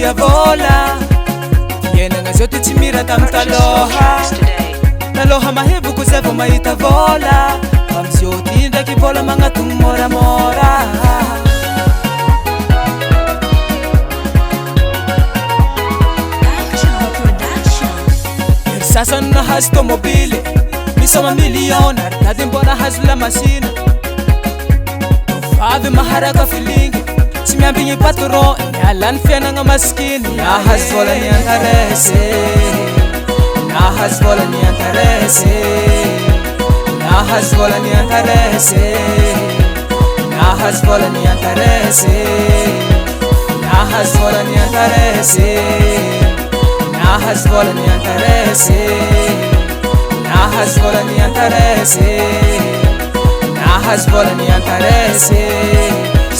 tia vola Yenanga zote tsy mira tamy taloha mahevoko zay vo mahita vola amizio ty ndraiky vola magnatogno moramora Ery sasany nahazo tomobily misoma million ary tady mbô nahazo lamasina Tovavy maharaka filingy tsy miambigny patron nialany fiainagna masikiny nahazo vola ny antarese Nahazo vola ny antarese Nahazo vola ny antarese Nahazo vola ny antarese Nahazo vola ny antarese Nahazo vola ny antarese Nahazo vola ny antarese Nahazo vola ny antarese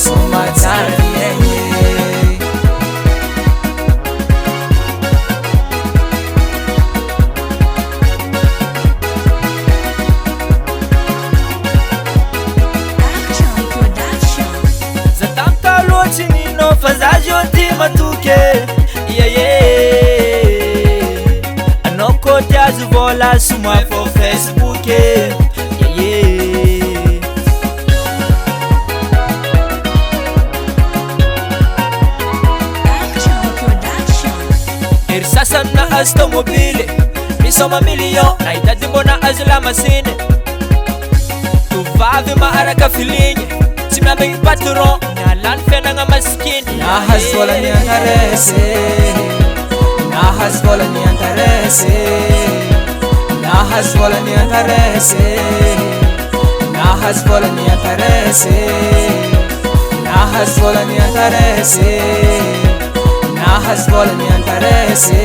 Soma tsara fiaigny Fazajoti matuke Anao koty azo vola soma fô Facebook Ery sasany nahazo tomobily misoma million nahitady mbona azo lamasiny Tovavy maharaka filigny tsy miambigny patron nialany fiainagna masikiny Nahazo vola ny antarese Nahazo vola ny antarese Nahazo vola ny antarese Nahazo vola ny antarese Nahazo vola ny antarese Nahazo vola ny antarese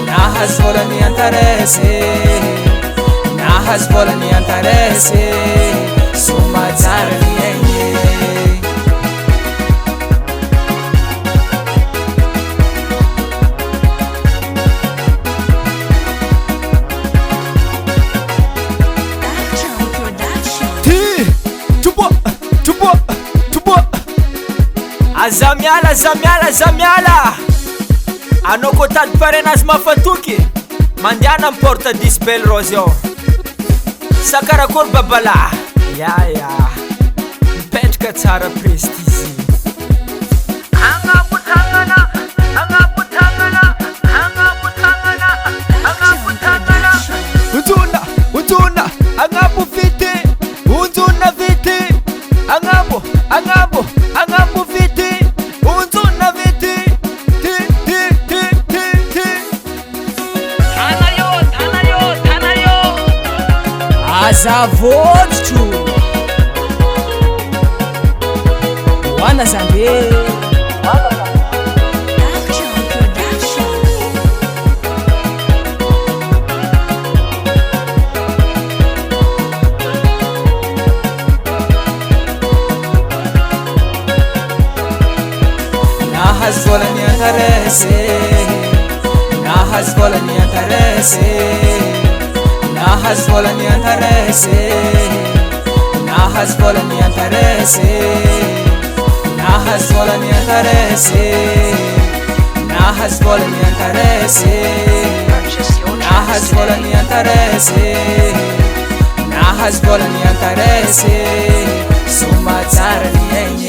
Nahazo vola ny antarese Nahazo vola ny antarese Soma tsara fiaigny Azamiala Anao ko tady parenazy mafatoky Mandiana am porte 10 Belle Rose ao Sakarakory babala Ya Mipetraka tsara prestige Agnapo tagnana Agnapo tagnana Agnapo tagnana Agnapo tagnana Unzuna Agnapo vite Unzuna vite Agnapo vite Unzuna vite Tanayo Azavotro Wana Zambe Nahazo vola ny antarese Nahazo vola ny antarese Nahazo vola ny antarese Nahazo vola ny antarese Nahazo vola ny antarese Nahazo vola ny antarese Nahazo vola ny antarese Nahazo vola ny antarese Soma tsara ny aigny